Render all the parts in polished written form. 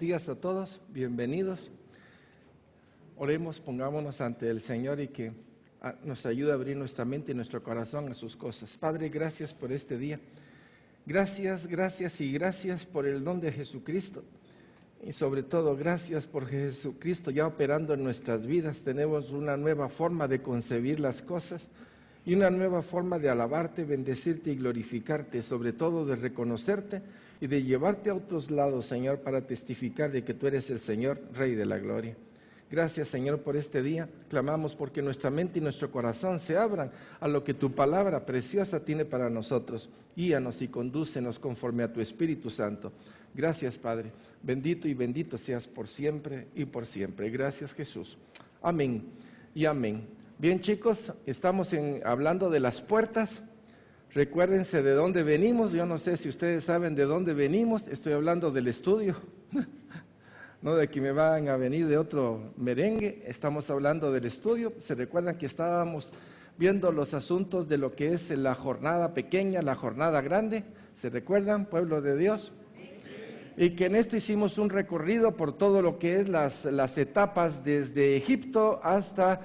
días a todos, bienvenidos. Oremos, pongámonos ante el Señor y que nos ayude a abrir nuestra mente y nuestro corazón a sus cosas. Padre, gracias por este día. Gracias, gracias y gracias por el don de Jesucristo. Y sobre todo, gracias por Jesucristo ya operando en nuestras vidas. Tenemos una nueva forma de concebir las cosas y una nueva forma de alabarte, bendecirte y glorificarte, sobre todo de reconocerte y de llevarte a otros lados, Señor, para testificar de que tú eres el Señor, Rey de la Gloria. Gracias, Señor, por este día. Clamamos porque nuestra mente y nuestro corazón se abran a lo que tu palabra preciosa tiene para nosotros. Guíanos y condúcenos conforme a tu Espíritu Santo. Gracias, Padre. Bendito y bendito seas por siempre y por siempre. Gracias, Jesús. Amén y amén. Bien, chicos, estamos hablando de las puertas. Recuérdense de dónde venimos. Yo no sé si ustedes saben de dónde venimos. Estoy hablando del estudio. No de que me van a venir de otro merengue. Estamos hablando del estudio. Se recuerdan que estábamos viendo los asuntos de lo que es la jornada pequeña, la jornada grande. ¿Se recuerdan, pueblo de Dios? Y que en esto hicimos un recorrido por todo lo que es las etapas desde Egipto hasta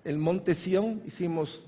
el Monte Sión. Hicimos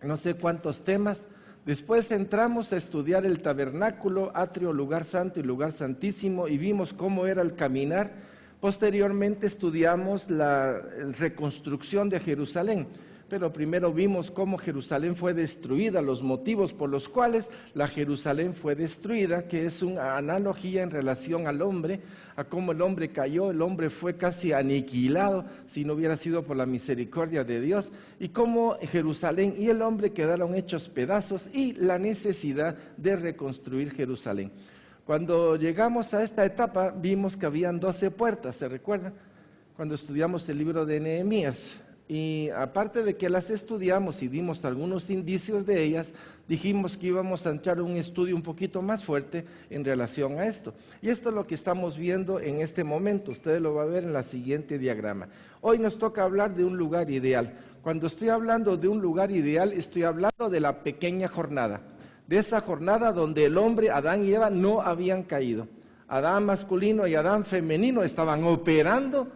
no sé cuántos temas. Después entramos a estudiar el tabernáculo, atrio, lugar santo y lugar santísimo, y vimos cómo era el caminar. Posteriormente estudiamos la reconstrucción de Jerusalén, pero primero vimos cómo Jerusalén fue destruida, los motivos por los cuales la Jerusalén fue destruida, que es una analogía en relación al hombre, a cómo el hombre cayó, el hombre fue casi aniquilado si no hubiera sido por la misericordia de Dios, y cómo Jerusalén y el hombre quedaron hechos pedazos y la necesidad de reconstruir Jerusalén. Cuando llegamos a esta etapa vimos que habían 12 puertas, ¿se recuerdan? Cuando estudiamos el libro de Nehemías. Y aparte de que las estudiamos y dimos algunos indicios de ellas, dijimos que íbamos a entrar un estudio un poquito más fuerte en relación a esto. Y esto es lo que estamos viendo en este momento. Ustedes lo van a ver en la siguiente diagrama. Hoy nos toca hablar de un lugar ideal. Cuando estoy hablando de un lugar ideal, estoy hablando de la pequeña jornada. De esa jornada donde el hombre, Adán y Eva, no habían caído. Adán masculino y Adán femenino estaban operando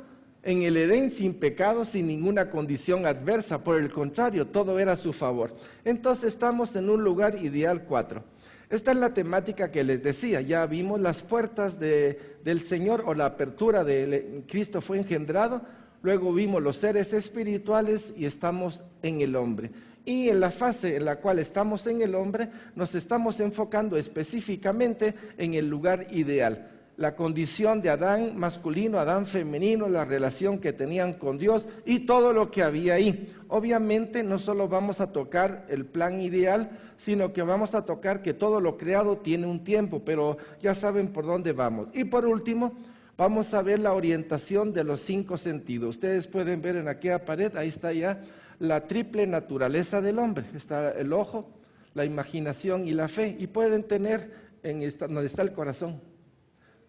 en el Edén sin pecado, sin ninguna condición adversa. Por el contrario, todo era a su favor. Entonces estamos en un lugar ideal 4. Esta es la temática que les decía. Ya vimos las puertas del Señor, o la apertura de Cristo fue engendrado. Luego vimos los seres espirituales y estamos en el hombre. Y en la fase en la cual estamos en el hombre, nos estamos enfocando específicamente en el lugar ideal. La condición de Adán masculino, Adán femenino, la relación que tenían con Dios y todo lo que había ahí. Obviamente no solo vamos a tocar el plan ideal, sino que vamos a tocar que todo lo creado tiene un tiempo, pero ya saben por dónde vamos. Y por último, vamos a ver la orientación de los 5 sentidos. Ustedes pueden ver en aquella pared, ahí está ya la triple naturaleza del hombre. Está el ojo, la imaginación y la fe. Y pueden tener donde está el corazón.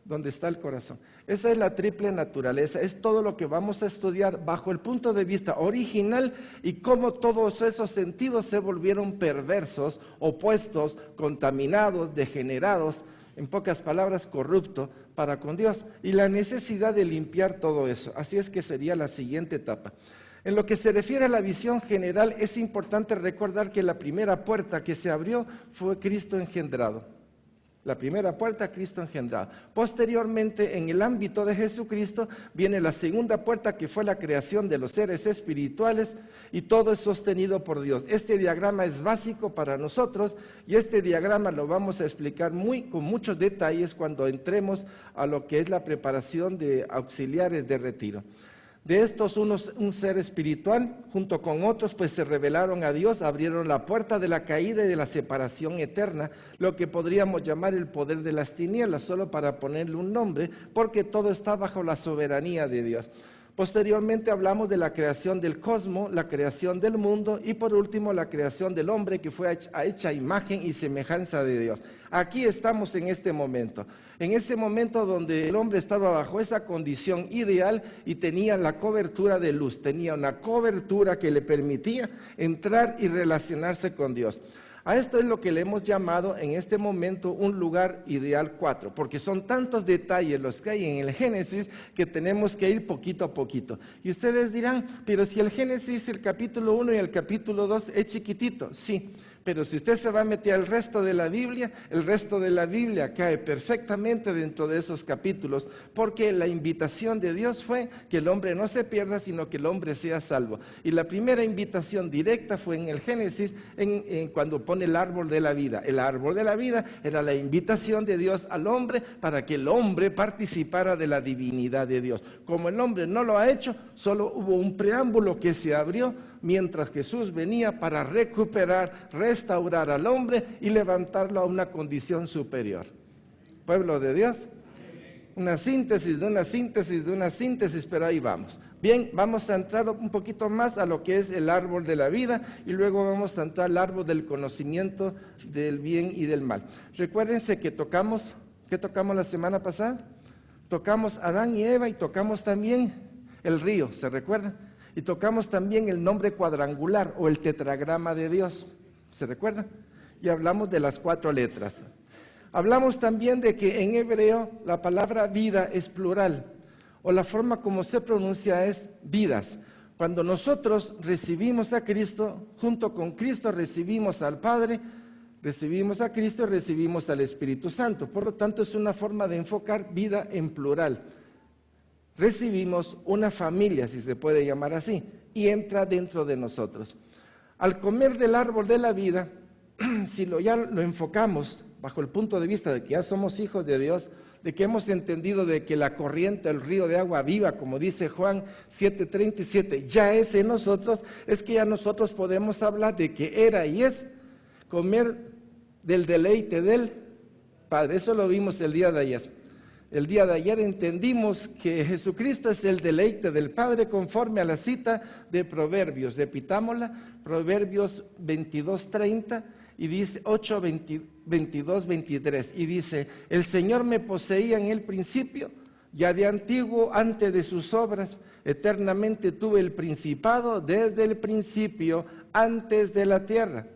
Donde está el corazón. Esa es la triple naturaleza, es todo lo que vamos a estudiar bajo el punto de vista original y cómo todos esos sentidos se volvieron perversos, opuestos, contaminados, degenerados, en pocas palabras, corruptos para con Dios, y la necesidad de limpiar todo eso. Así es que sería la siguiente etapa. En lo que se refiere a la visión general, es importante recordar que la primera puerta que se abrió fue Cristo engendrado. La primera puerta, Cristo engendrado. Posteriormente, en el ámbito de Jesucristo, viene la segunda puerta, que fue la creación de los seres espirituales, y todo es sostenido por Dios. Este diagrama es básico para nosotros, y este diagrama lo vamos a explicar con muchos detalles cuando entremos a lo que es la preparación de auxiliares de retiro. De estos, un ser espiritual, junto con otros, pues se revelaron a Dios, abrieron la puerta de la caída y de la separación eterna, lo que podríamos llamar el poder de las tinieblas, solo para ponerle un nombre, porque todo está bajo la soberanía de Dios. Posteriormente hablamos de la creación del cosmos, la creación del mundo y por último la creación del hombre, que fue hecha a imagen y semejanza de Dios. Aquí estamos en ese momento donde el hombre estaba bajo esa condición ideal y tenía la cobertura de luz, tenía una cobertura que le permitía entrar y relacionarse con Dios. A esto es lo que le hemos llamado en este momento un lugar ideal 4, porque son tantos detalles los que hay en el Génesis que tenemos que ir poquito a poquito. Y ustedes dirán, pero si el Génesis, el capítulo 1 y el capítulo 2 es chiquitito, sí. Pero si usted se va a meter al resto de la Biblia, el resto de la Biblia cae perfectamente dentro de esos capítulos, porque la invitación de Dios fue que el hombre no se pierda, sino que el hombre sea salvo. Y la primera invitación directa fue en el Génesis, cuando pone el árbol de la vida. El árbol de la vida era la invitación de Dios al hombre para que el hombre participara de la divinidad de Dios. Como el hombre no lo ha hecho, solo hubo un preámbulo que se abrió mientras Jesús venía para recuperar, restaurar al hombre y levantarlo a una condición superior. Pueblo de Dios, una síntesis de una síntesis de una síntesis, pero ahí vamos. Bien, vamos a entrar un poquito más a lo que es el árbol de la vida y luego vamos a entrar al árbol del conocimiento del bien y del mal. Recuérdense que tocamos, ¿qué tocamos la semana pasada? Tocamos Adán y Eva y tocamos también el río, ¿se recuerdan? Y tocamos también el nombre cuadrangular o el tetragrama de Dios, ¿se recuerdan? Y hablamos de las 4 letras. Hablamos también de que en hebreo la palabra vida es plural, o la forma como se pronuncia es vidas. Cuando nosotros recibimos a Cristo, junto con Cristo recibimos al Padre, recibimos a Cristo y recibimos al Espíritu Santo. Por lo tanto, es una forma de enfocar vida en plural. Recibimos una familia, si se puede llamar así, y entra dentro de nosotros. Al comer del árbol de la vida, si ya lo enfocamos bajo el punto de vista de que ya somos hijos de Dios, de que hemos entendido de que la corriente, el río de agua viva, como dice Juan 7:37, ya es en nosotros, es que ya nosotros podemos hablar de que era y es comer del deleite del Padre. Eso lo vimos el día de ayer. El día de ayer entendimos que Jesucristo es el deleite del Padre conforme a la cita de Proverbios. Repitámosla, Proverbios 22:30 y dice 8:22-23. Y dice, el Señor me poseía en el principio, ya de antiguo, antes de sus obras, eternamente tuve el principado desde el principio, antes de la tierra.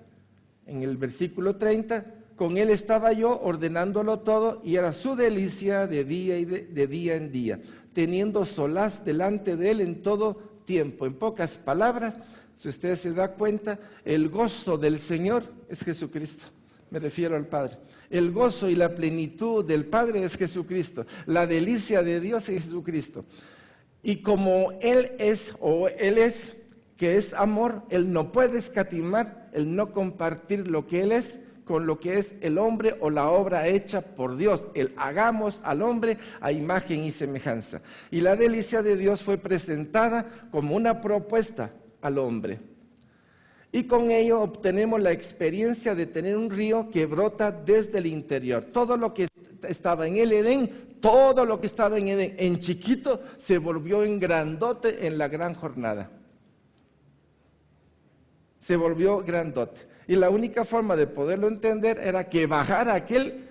En el versículo 30, con Él estaba yo ordenándolo todo y era su delicia de día y de día en día, teniendo solaz delante de Él en todo tiempo. En pocas palabras, si usted se da cuenta, el gozo del Señor es Jesucristo. Me refiero al Padre. El gozo y la plenitud del Padre es Jesucristo. La delicia de Dios es Jesucristo. Y como Él es, que es amor, Él no puede escatimar, Él no compartir lo que Él es con lo que es el hombre o la obra hecha por Dios. El hagamos al hombre a imagen y semejanza. Y la delicia de Dios fue presentada como una propuesta al hombre. Y con ello obtenemos la experiencia de tener un río que brota desde el interior. Todo lo que estaba en el Edén, todo lo que estaba en Edén, en chiquito, se volvió en grandote en la gran jornada. Se volvió grandote. Y la única forma de poderlo entender era que bajara aquel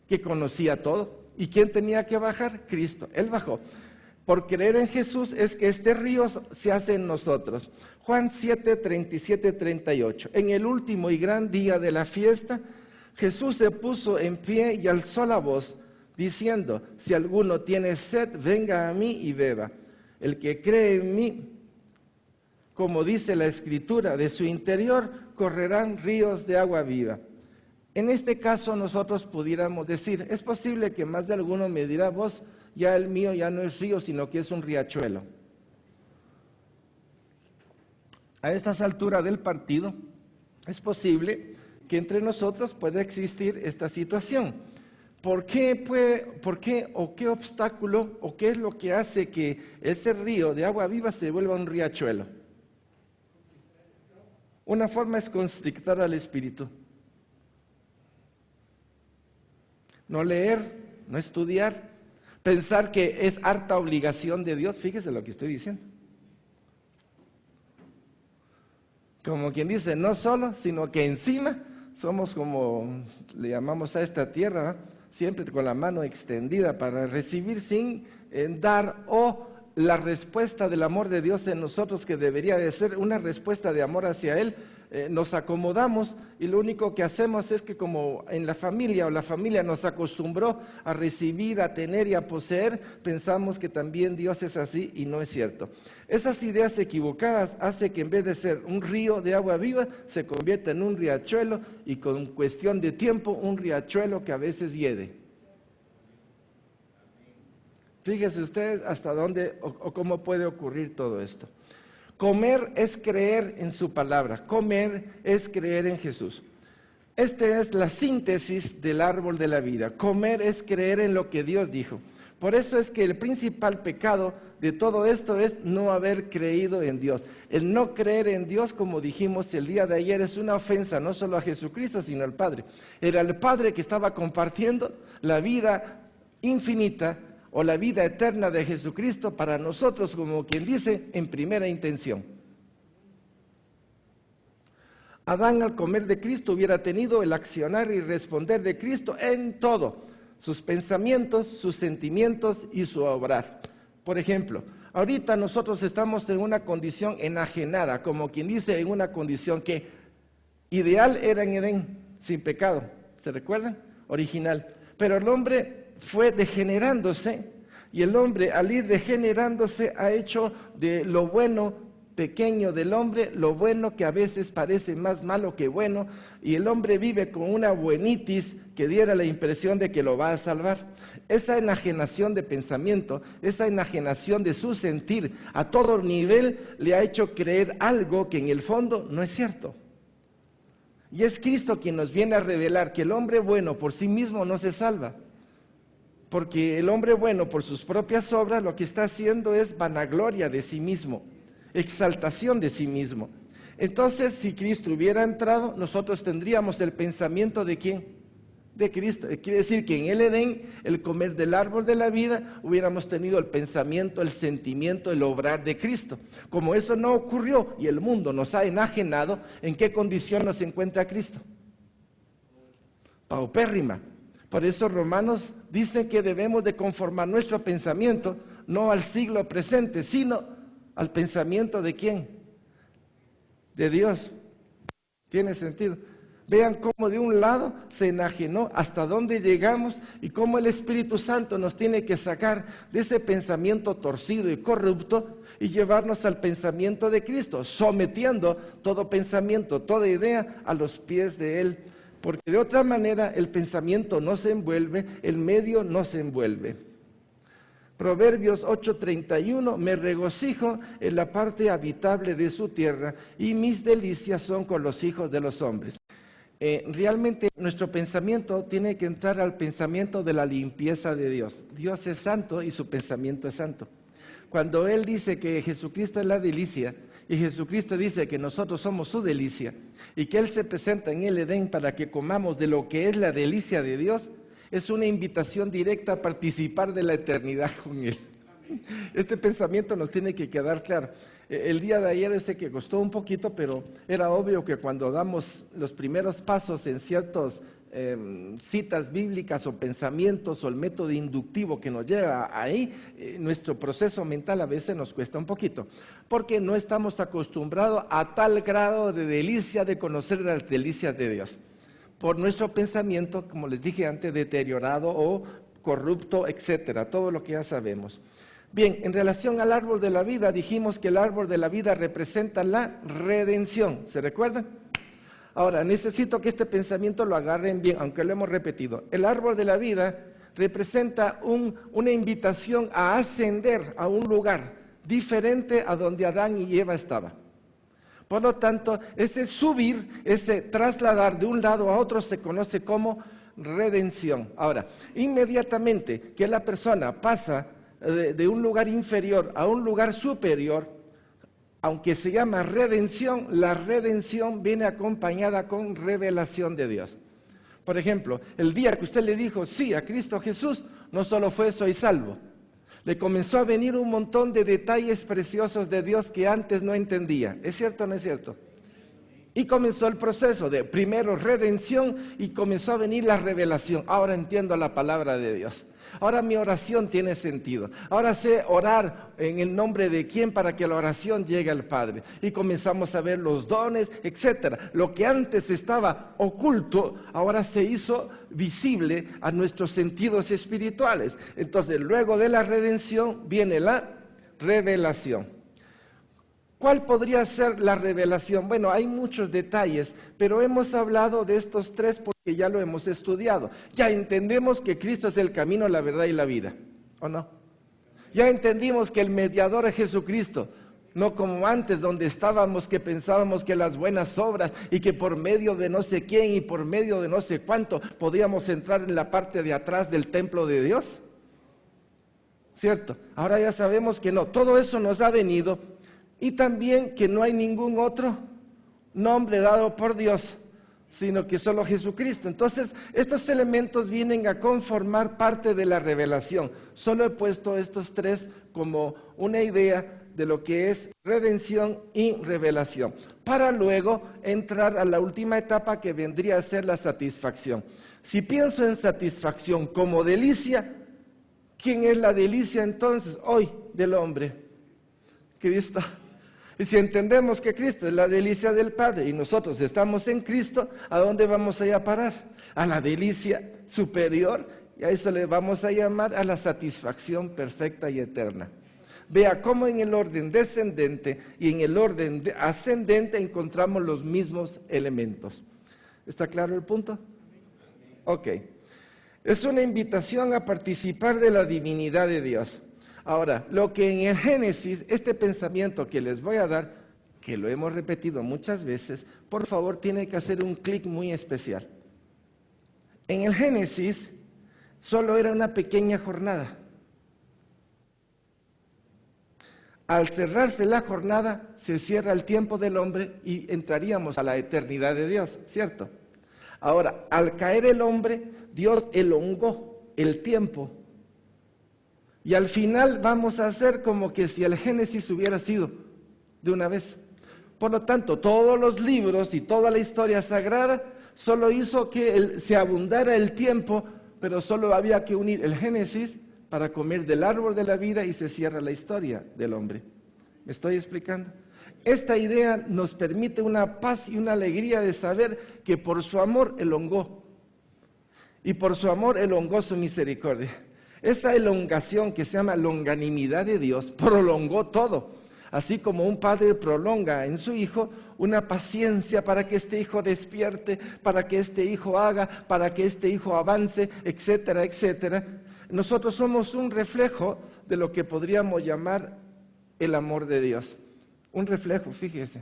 que conocía todo. ¿Y quién tenía que bajar? Cristo. Él bajó. Por creer en Jesús es que este río se hace en nosotros. Juan 7:37-38. En el último y gran día de la fiesta, Jesús se puso en pie y alzó la voz, diciendo, si alguno tiene sed, venga a mí y beba. El que cree en mí, como dice la Escritura, de su interior correrán ríos de agua viva. En este caso nosotros pudiéramos decir, es posible que más de alguno me dirá, vos, ya el mío ya no es río, sino que es un riachuelo. A estas alturas del partido, es posible que entre nosotros pueda existir esta situación. ¿Por qué o qué obstáculo o qué es lo que hace que ese río de agua viva se vuelva un riachuelo? Una forma es constrictar al espíritu. No leer, no estudiar, pensar que es harta obligación de Dios. Fíjese lo que estoy diciendo. Como quien dice, no solo, sino que encima somos como le llamamos a esta tierra, ¿verdad? Siempre con la mano extendida para recibir sin dar o la respuesta del amor de Dios en nosotros, que debería de ser una respuesta de amor hacia Él, nos acomodamos y lo único que hacemos es que, como en la familia o la familia nos acostumbró a recibir, a tener y a poseer, pensamos que también Dios es así, y no es cierto. Esas ideas equivocadas hacen que en vez de ser un río de agua viva, se convierta en un riachuelo, y con cuestión de tiempo, un riachuelo que a veces hiede. Fíjense ustedes hasta dónde o cómo puede ocurrir todo esto. Comer es creer en su palabra, comer es creer en Jesús. Esta es la síntesis del árbol de la vida. Comer es creer en lo que Dios dijo. Por eso es que el principal pecado de todo esto es no haber creído en Dios. El no creer en Dios, como dijimos el día de ayer, es una ofensa no solo a Jesucristo, sino al Padre. Era el Padre que estaba compartiendo la vida infinita o la vida eterna de Jesucristo para nosotros, como quien dice, en primera intención. Adán, al comer de Cristo, hubiera tenido el accionar y responder de Cristo en todo: sus pensamientos, sus sentimientos y su obrar. Por ejemplo, ahorita nosotros estamos en una condición enajenada, como quien dice, en una condición que ideal era en Edén, sin pecado, ¿se recuerdan? Original. Pero el hombre fue degenerándose, y el hombre, al ir degenerándose, ha hecho de lo bueno pequeño del hombre lo bueno que a veces parece más malo que bueno, y el hombre vive con una buenitis que diera la impresión de que lo va a salvar. Esa enajenación de pensamiento, esa enajenación de su sentir a todo nivel, le ha hecho creer algo que en el fondo no es cierto. Y es Cristo quien nos viene a revelar que el hombre bueno por sí mismo no se salva, porque el hombre bueno por sus propias obras lo que está haciendo es vanagloria de sí mismo, exaltación de sí mismo. Entonces, si Cristo hubiera entrado, nosotros tendríamos el pensamiento ¿de quién? De Cristo. Quiere decir que en el Edén, el comer del árbol de la vida, hubiéramos tenido el pensamiento, el sentimiento, el obrar de Cristo. Como eso no ocurrió y el mundo nos ha enajenado, ¿en qué condición nos encuentra Cristo? Paupérrima. Por eso Romanos dice que debemos de conformar nuestro pensamiento no al siglo presente, sino al pensamiento ¿de quién? De Dios. ¿Tiene sentido? Vean cómo de un lado se enajenó, hasta dónde llegamos, y cómo el Espíritu Santo nos tiene que sacar de ese pensamiento torcido y corrupto y llevarnos al pensamiento de Cristo, sometiendo todo pensamiento, toda idea a los pies de Él. Porque de otra manera el pensamiento no se envuelve, el medio no se envuelve. Proverbios 8:31, me regocijo en la parte habitable de su tierra, y mis delicias son con los hijos de los hombres. Realmente nuestro pensamiento tiene que entrar al pensamiento de la limpieza de Dios. Dios es santo y su pensamiento es santo. Cuando Él dice que Jesucristo es la delicia, y Jesucristo dice que nosotros somos su delicia, y que Él se presenta en el Edén para que comamos de lo que es la delicia de Dios, es una invitación directa a participar de la eternidad con Él. Este pensamiento nos tiene que quedar claro. El día de ayer sé que costó un poquito, pero era obvio que cuando damos los primeros pasos en ciertas citas bíblicas o pensamientos o el método inductivo que nos lleva ahí, nuestro proceso mental a veces nos cuesta un poquito, porque no estamos acostumbrados a tal grado de delicia de conocer las delicias de Dios, por nuestro pensamiento, como les dije antes, deteriorado o corrupto, etcétera, todo lo que ya sabemos. Bien, en relación al árbol de la vida, dijimos que el árbol de la vida representa la redención, ¿se recuerdan? Ahora, necesito que este pensamiento lo agarren bien, aunque lo hemos repetido. El árbol de la vida representa una invitación a ascender a un lugar diferente a donde Adán y Eva estaban. Por lo tanto, ese subir, ese trasladar de un lado a otro se conoce como redención. Ahora, inmediatamente que la persona pasa de un lugar inferior a un lugar superior, aunque se llama redención, la redención viene acompañada con revelación de Dios. Por ejemplo, el día que usted le dijo sí a Cristo Jesús, no solo fue soy salvo, le comenzó a venir un montón de detalles preciosos de Dios que antes no entendía. ¿Es cierto o no es cierto? Y comenzó el proceso de primero redención y comenzó a venir la revelación. Ahora entiendo la palabra de Dios. Ahora mi oración tiene sentido. Ahora sé orar en el nombre de quién para que la oración llegue al Padre. Y comenzamos a ver los dones, etcétera. Lo que antes estaba oculto, ahora se hizo visible a nuestros sentidos espirituales. Entonces, luego de la redención viene la revelación. ¿Cuál podría ser la revelación? Bueno, hay muchos detalles, pero hemos hablado de estos tres porque ya lo hemos estudiado. Ya entendemos que Cristo es el camino, la verdad y la vida, ¿o no? Ya entendimos que el mediador es Jesucristo, no como antes donde estábamos que pensábamos que las buenas obras y que por medio de no sé quién y por medio de no sé cuánto podíamos entrar en la parte de atrás del templo de Dios. ¿Cierto? Ahora ya sabemos que no, todo eso nos ha venido. Y también que no hay ningún otro nombre dado por Dios, sino que solo Jesucristo. Entonces, estos elementos vienen a conformar parte de la revelación. Solo he puesto estos tres como una idea de lo que es redención y revelación, para luego entrar a la última etapa que vendría a ser la satisfacción. Si pienso en satisfacción como delicia, ¿quién es la delicia entonces hoy del hombre? Cristo. Y si entendemos que Cristo es la delicia del Padre y nosotros estamos en Cristo, ¿a dónde vamos a ir a parar? A la delicia superior, y a eso le vamos a llamar a la satisfacción perfecta y eterna. Vea cómo en el orden descendente y en el orden ascendente encontramos los mismos elementos. ¿Está claro el punto? Ok. Es una invitación a participar de la divinidad de Dios. Ahora, lo que en el Génesis, este pensamiento que les voy a dar, que lo hemos repetido muchas veces, por favor tiene que hacer un clic muy especial. En el Génesis solo era una pequeña jornada. Al cerrarse la jornada, se cierra el tiempo del hombre y entraríamos a la eternidad de Dios, ¿cierto? Ahora, al caer el hombre, Dios elongó el tiempo. Y al final vamos a hacer como que si el Génesis hubiera sido de una vez. Por lo tanto, todos los libros y toda la historia sagrada solo hizo que se abundara el tiempo, pero solo había que unir el Génesis para comer del árbol de la vida y se cierra la historia del hombre. ¿Me estoy explicando? Esta idea nos permite una paz y una alegría de saber que por su amor elongó. Y por su amor elongó su misericordia. Esa elongación que se llama longanimidad de Dios prolongó todo, así como un padre prolonga en su hijo una paciencia para que este hijo despierte, para que este hijo haga, para que este hijo avance, etcétera, etcétera. Nosotros somos un reflejo de lo que podríamos llamar el amor de Dios. Un reflejo, fíjese.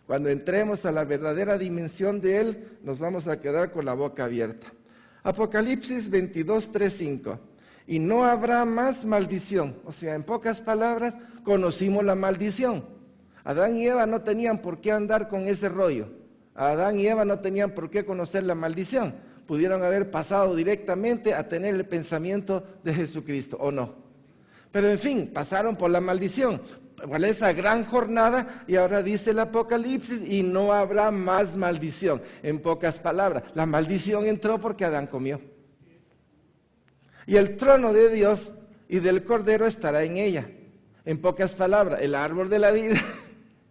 Cuando entremos a la verdadera dimensión de Él, nos vamos a quedar con la boca abierta. Apocalipsis 22, 3, 5. Y no habrá más maldición. O sea, en pocas palabras, conocimos la maldición. Adán y Eva no tenían por qué andar con ese rollo. Adán y Eva no tenían por qué conocer la maldición. Pudieron haber pasado directamente a tener el pensamiento de Jesucristo, ¿o no? Pero en fin, pasaron por la maldición. Por esa gran jornada, y ahora dice el Apocalipsis, y no habrá más maldición. En pocas palabras, la maldición entró porque Adán comió. Y el trono de Dios y del Cordero estará en ella. En pocas palabras, el árbol de la vida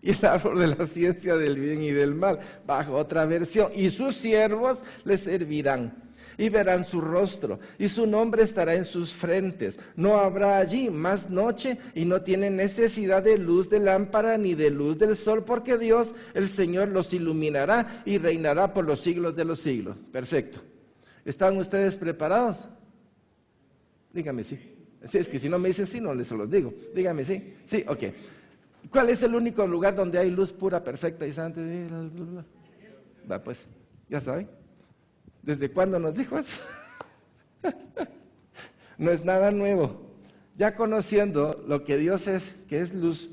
y el árbol de la ciencia del bien y del mal, bajo otra versión. Y sus siervos le servirán y verán su rostro, y su nombre estará en sus frentes. No habrá allí más noche, y no tienen necesidad de luz de lámpara ni de luz del sol, porque Dios, el Señor, los iluminará y reinará por los siglos de los siglos. Perfecto. ¿Están ustedes preparados? Dígame sí. Sí, es que si no me dicen sí, no les los digo. Dígame sí. Sí, ok. ¿Cuál es el único lugar donde hay luz pura, perfecta y santa? Va, pues, ya saben. ¿Desde cuándo nos dijo eso? No es nada nuevo. Ya conociendo lo que Dios es, que es luz,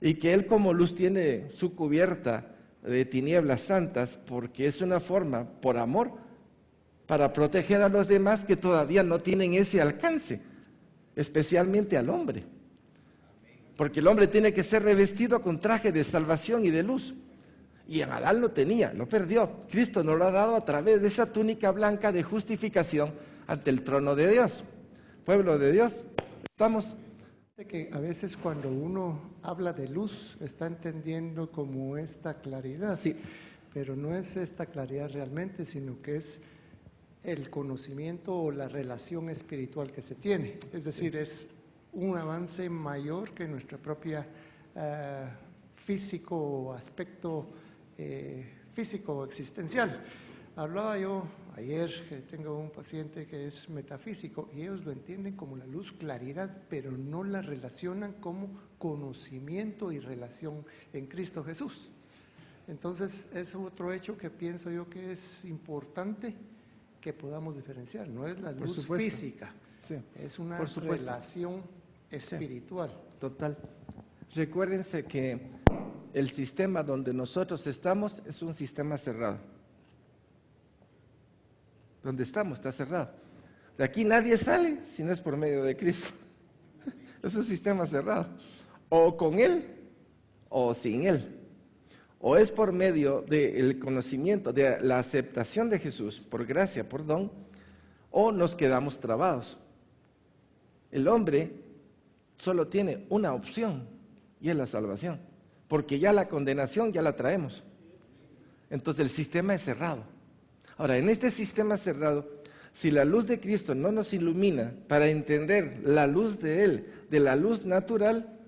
y que Él como luz tiene su cubierta de tinieblas santas, porque es una forma, por amor, para proteger a los demás que todavía no tienen ese alcance, especialmente al hombre. Porque el hombre tiene que ser revestido con traje de salvación y de luz. Y en Adán lo tenía, lo perdió. Cristo nos lo ha dado a través de esa túnica blanca de justificación ante el trono de Dios. Pueblo de Dios, estamos. Que a veces cuando uno habla de luz está entendiendo como esta claridad, Sí. Pero no es esta claridad realmente, sino que es el conocimiento o la relación espiritual que se tiene. Es decir, es un avance mayor que nuestra propia físico o aspecto físico existencial. Hablaba yo ayer que tengo un paciente que es metafísico y ellos lo entienden como la luz, claridad, pero no la relacionan como conocimiento y relación en Cristo Jesús. Entonces es otro hecho que pienso yo que es importante que podamos diferenciar. No es la luz física, sí, es una relación espiritual. Sí, total. Recuérdense que el sistema donde nosotros estamos es un sistema cerrado. Donde estamos está cerrado. De aquí nadie sale si no es por medio de Cristo. Es un sistema cerrado. O con Él o sin Él. O es por medio del conocimiento, de la aceptación de Jesús, por gracia, por don, o nos quedamos trabados. El hombre solo tiene una opción y es la salvación, porque ya la condenación ya la traemos. Entonces el sistema es cerrado. Ahora, en este sistema cerrado, si la luz de Cristo no nos ilumina para entender la luz de Él, de la luz natural,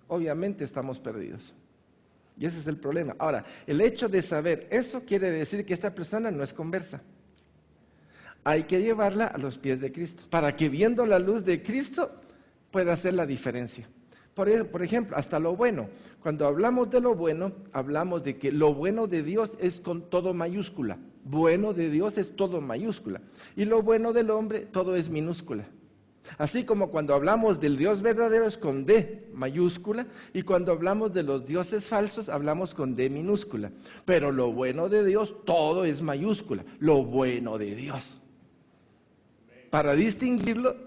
obviamente estamos perdidos. Y ese es el problema. Ahora, el hecho de saber eso quiere decir que esta persona no es conversa. Hay que llevarla a los pies de Cristo, para que viendo la luz de Cristo pueda hacer la diferencia. Por ejemplo, hasta lo bueno. Cuando hablamos de lo bueno, hablamos de que lo bueno de Dios es con todo mayúscula. Bueno de Dios es todo mayúscula. Y lo bueno del hombre, todo es minúscula. Así como cuando hablamos del Dios verdadero es con D mayúscula, y cuando hablamos de los dioses falsos hablamos con D minúscula. Pero lo bueno de Dios, todo es mayúscula. Lo bueno de Dios. Para distinguirlo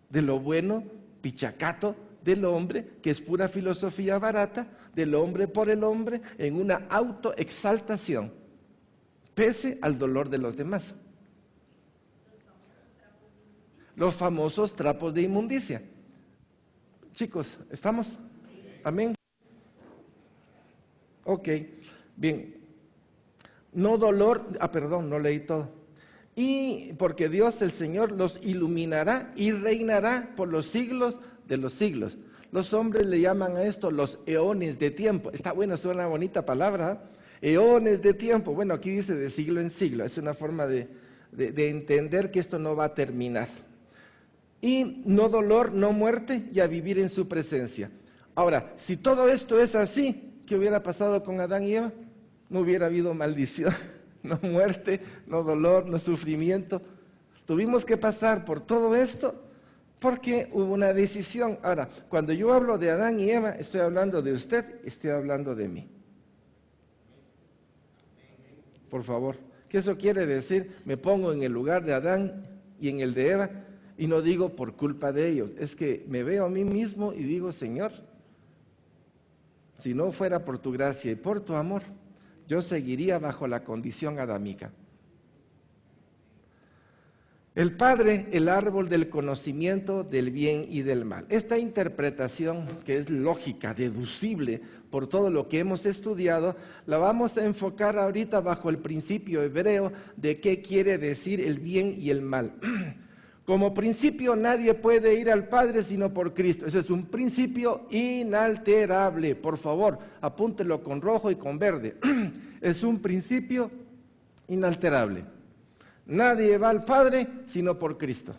de lo bueno, pichacato, del hombre, que es pura filosofía barata, del hombre por el hombre, en una autoexaltación, pese al dolor de los demás. Los famosos trapos de inmundicia. Chicos, ¿estamos? Amén. Ok, bien. No dolor, perdón, no leí todo. Y porque Dios el Señor los iluminará y reinará por los siglos de los siglos. Los hombres le llaman a esto los eones de tiempo. Está bueno, es una bonita palabra, ¿eh? Eones de tiempo. Bueno, aquí dice de siglo en siglo. Es una forma de entender que esto no va a terminar. Y no dolor, no muerte, y a vivir en su presencia. Ahora, si todo esto es así, ¿qué hubiera pasado con Adán y Eva? No hubiera habido maldición, no muerte, no dolor, no sufrimiento. Tuvimos que pasar por todo esto porque hubo una decisión. Ahora, cuando yo hablo de Adán y Eva, estoy hablando de usted, estoy hablando de mí. Por favor, ¿qué eso quiere decir? Me pongo en el lugar de Adán y en el de Eva, y no digo por culpa de ellos, es que me veo a mí mismo y digo, Señor, si no fuera por tu gracia y por tu amor, yo seguiría bajo la condición adámica. El Padre, el árbol del conocimiento del bien y del mal. Esta interpretación, que es lógica, deducible por todo lo que hemos estudiado, la vamos a enfocar ahorita bajo el principio hebreo de qué quiere decir el bien y el mal. Como principio, nadie puede ir al Padre sino por Cristo. Ese es un principio inalterable. Por favor, apúntelo con rojo y con verde. Es un principio inalterable. Nadie va al Padre sino por Cristo.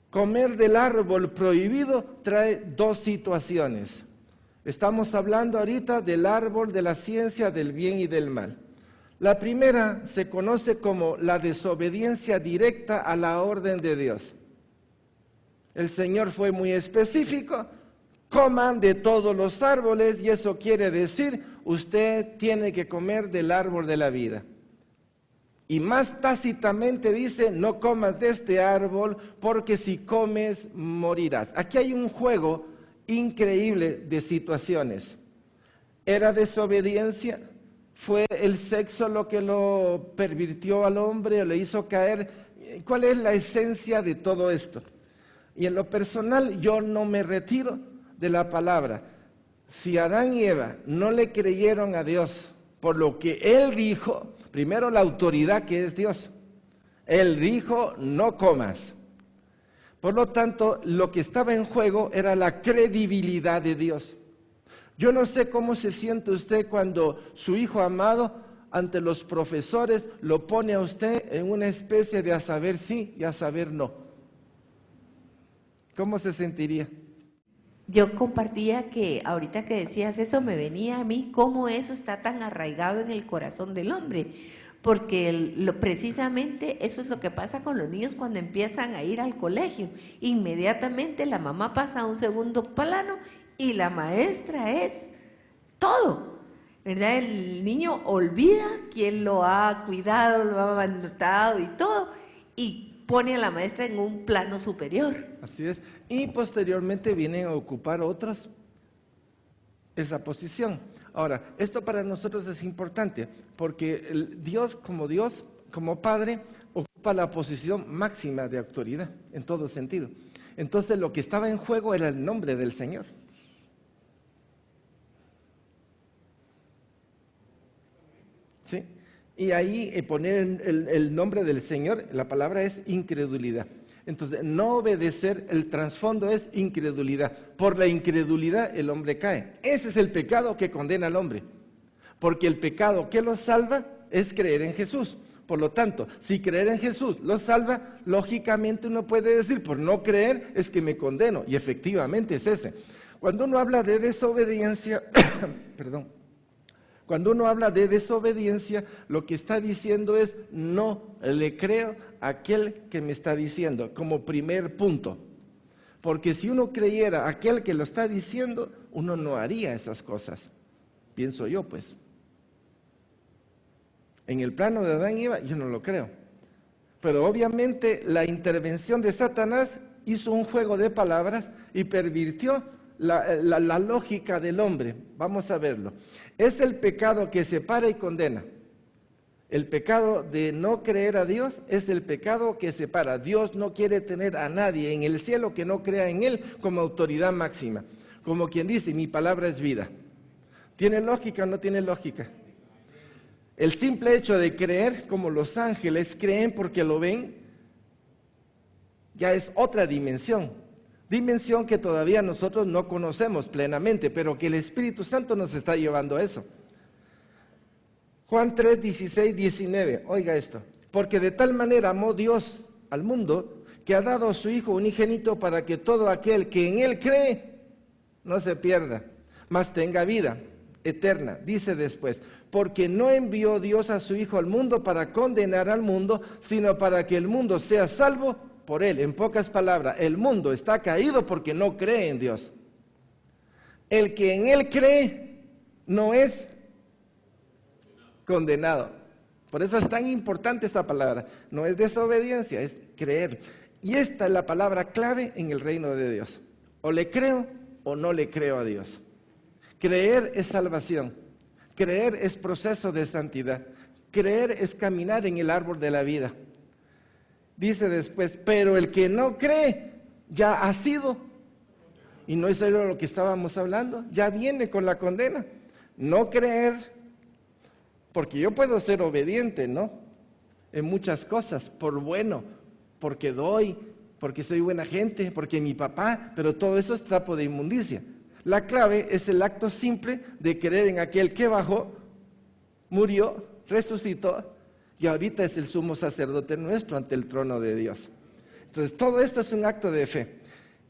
Comer del árbol prohibido trae dos situaciones. Estamos hablando ahorita del árbol de la ciencia del bien y del mal. La primera se conoce como la desobediencia directa a la orden de Dios. El Señor fue muy específico: coman de todos los árboles, y eso quiere decir, usted tiene que comer del árbol de la vida. Y más tácitamente dice, no comas de este árbol, porque si comes morirás. Aquí hay un juego increíble de situaciones. Era desobediencia, fue el sexo lo que lo pervirtió al hombre, le hizo caer, ¿Cuál es la esencia de todo esto? Y en lo personal yo no me retiro de la palabra. Si Adán y Eva no le creyeron a Dios por lo que Él dijo, primero la autoridad que es Dios. Él dijo, no comas. Por lo tanto, lo que estaba en juego era la credibilidad de Dios. Yo no sé cómo se siente usted cuando su hijo amado ante los profesores lo pone a usted en una especie de a saber sí y a saber no. ¿Cómo se sentiría? Yo compartía que ahorita que decías eso me venía a mí cómo eso está tan arraigado en el corazón del hombre, porque precisamente eso es lo que pasa con los niños cuando empiezan a ir al colegio. Inmediatamente la mamá pasa a un segundo plano y la maestra es todo, ¿verdad? El niño olvida quién lo ha cuidado, lo ha amamantado y todo, y pone a la maestra en un plano superior. Así es. Y posteriormente vienen a ocupar otros esa posición. Ahora, esto para nosotros es importante, porque Dios, como Padre, ocupa la posición máxima de autoridad, en todo sentido. Entonces, lo que estaba en juego era el nombre del Señor. ¿Sí? Y ahí poner el nombre del Señor, la palabra es incredulidad. Entonces, no obedecer, el trasfondo es incredulidad. Por la incredulidad el hombre cae. Ese es el pecado que condena al hombre. Porque el pecado que lo salva es creer en Jesús. Por lo tanto, si creer en Jesús lo salva, lógicamente uno puede decir, por no creer es que me condeno. Y efectivamente es ese. Cuando uno habla de desobediencia, perdón. Cuando uno habla de desobediencia, lo que está diciendo es, no le creo a aquel que me está diciendo, como primer punto. Porque si uno creyera a aquel que lo está diciendo, uno no haría esas cosas. Pienso yo, pues. En el plano de Adán y Eva, yo no lo creo. Pero obviamente la intervención de Satanás hizo un juego de palabras y pervirtió la lógica del hombre. Vamos a verlo. Es el pecado que separa y condena. El pecado de no creer a Dios es el pecado que separa. Dios no quiere tener a nadie en el cielo que no crea en Él como autoridad máxima. Como quien dice, mi palabra es vida. ¿Tiene lógica o no tiene lógica? El simple hecho de creer, como los ángeles creen porque lo ven, ya es otra dimensión. Dimensión que todavía nosotros no conocemos plenamente, pero que el Espíritu Santo nos está llevando a eso. Juan 3, 16, 19, oiga esto. Porque de tal manera amó Dios al mundo, que ha dado a su Hijo unigénito para que todo aquel que en Él cree, no se pierda, mas tenga vida eterna. Dice después, porque no envió Dios a su Hijo al mundo para condenar al mundo, sino para que el mundo sea salvo por Él. En pocas palabras, el mundo está caído porque no cree en Dios. El que en Él cree no es condenado. Por eso es tan importante esta palabra. No es desobediencia, es creer. Y esta es la palabra clave en el reino de Dios. O le creo o no le creo a Dios. Creer es salvación. Creer es proceso de santidad. Creer es caminar en el árbol de la vida. Dice después, pero el que no cree ya ha sido. Y no es solo lo que estábamos hablando, ya viene con la condena. No creer, porque yo puedo ser obediente, ¿no? En muchas cosas, por bueno, porque doy, porque soy buena gente, porque mi papá, pero todo eso es trapo de inmundicia. La clave es el acto simple de creer en aquel que bajó, murió, resucitó, y ahorita es el sumo sacerdote nuestro ante el trono de Dios. Entonces, todo esto es un acto de fe.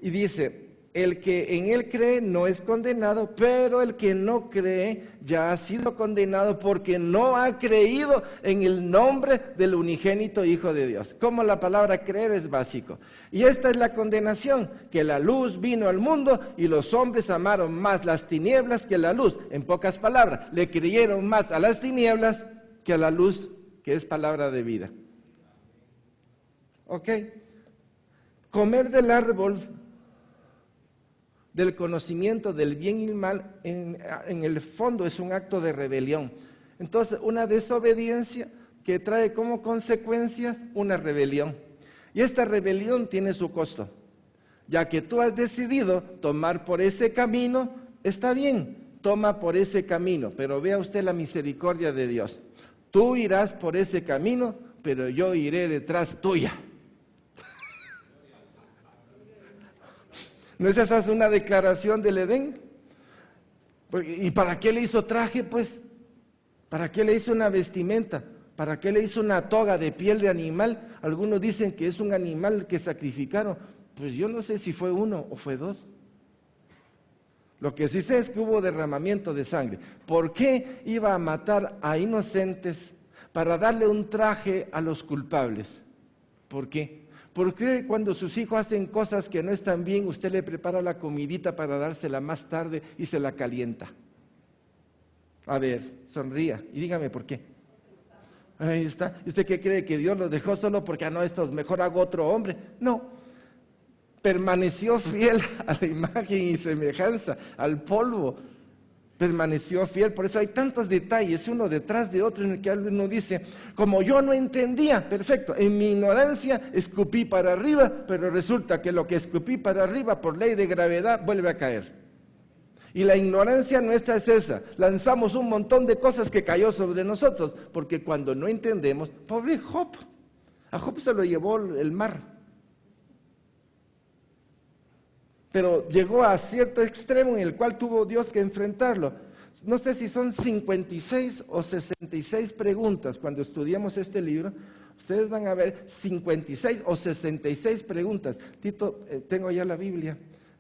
Y dice, el que en Él cree no es condenado, pero el que no cree ya ha sido condenado porque no ha creído en el nombre del unigénito Hijo de Dios. Como la palabra creer es básico. Y esta es la condenación, que la luz vino al mundo y los hombres amaron más las tinieblas que la luz. En pocas palabras, le creyeron más a las tinieblas que a la luz, que es palabra de vida. ¿Ok? Comer del árbol del conocimiento del bien y el mal, en el fondo es un acto de rebelión. Entonces, una desobediencia que trae como consecuencias una rebelión. Y esta rebelión tiene su costo. Ya que tú has decidido tomar por ese camino, está bien, toma por ese camino, pero vea usted la misericordia de Dios. Tú irás por ese camino, pero yo iré detrás tuya. ¿No es esa una declaración del Edén? ¿Y para qué le hizo traje, pues? ¿Para qué le hizo una vestimenta? ¿Para qué le hizo una toga de piel de animal? Algunos dicen que es un animal que sacrificaron. Pues yo no sé si fue uno o fue dos. Lo que sí sé es que hubo derramamiento de sangre. ¿Por qué iba a matar a inocentes para darle un traje a los culpables? ¿Por qué? ¿Por qué cuando sus hijos hacen cosas que no están bien, usted le prepara la comidita para dársela más tarde y se la calienta? A ver, sonría y dígame por qué. Ahí está. ¿Usted qué cree? ¿Que Dios los dejó solo porque no, esto mejor hago otro hombre? No. Permaneció fiel a la imagen y semejanza, al polvo. Permaneció fiel. Por eso hay tantos detalles, uno detrás de otro, en el que uno dice, como yo no entendía, perfecto, en mi ignorancia escupí para arriba, pero resulta que lo que escupí para arriba por ley de gravedad vuelve a caer. Y la ignorancia nuestra es esa, lanzamos un montón de cosas que cayó sobre nosotros, porque cuando no entendemos, pobre Job, a Job se lo llevó el mar. Pero llegó a cierto extremo en el cual tuvo Dios que enfrentarlo. No sé si son 56 o 66 preguntas cuando estudiamos este libro. Ustedes van a ver 56 o 66 preguntas. Tito, tengo ya la Biblia,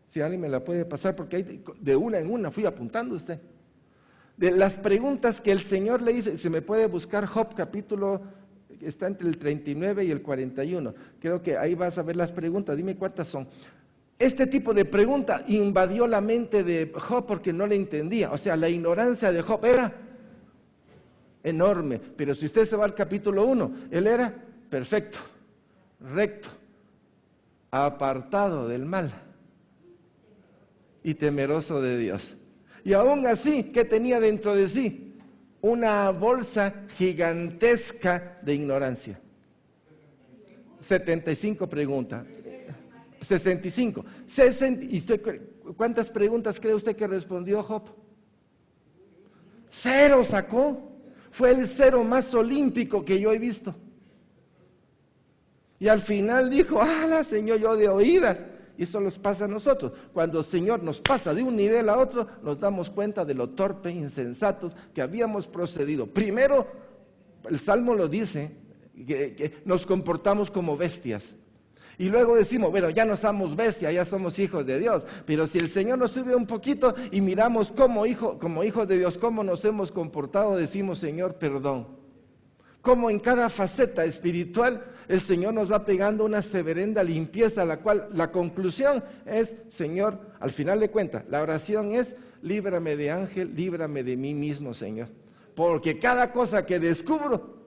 si alguien me la puede pasar, porque hay de una en una fui apuntando usted. De las preguntas que el Señor le hizo, se me puede buscar Job capítulo, está entre el 39 y el 41. Creo que ahí vas a ver las preguntas, dime cuántas son. Este tipo de pregunta invadió la mente de Job porque no le entendía. O sea, la ignorancia de Job era enorme. Pero si usted se va al capítulo 1, él era perfecto, recto, apartado del mal y temeroso de Dios. Y aún así, ¿qué tenía dentro de sí? Una bolsa gigantesca de ignorancia. 75 preguntas. 65. ¿Cuántas preguntas cree usted que respondió Job? 0 sacó. Fue el 0 más olímpico que yo he visto. Y al final dijo, Señor, yo de oídas. Y eso nos pasa a nosotros. Cuando el Señor nos pasa de un nivel a otro, nos damos cuenta de lo torpe, insensatos que habíamos procedido. Primero, el Salmo lo dice, que nos comportamos como bestias. Y luego decimos, bueno, ya no somos bestias, ya somos hijos de Dios. Pero si el Señor nos sube un poquito y miramos como hijos de Dios, cómo nos hemos comportado, decimos, Señor, perdón. Como en cada faceta espiritual, el Señor nos va pegando una severenda limpieza, la cual la conclusión es, Señor, al final de cuentas, la oración es, líbrame de ángel, líbrame de mí mismo, Señor. Porque cada cosa que descubro,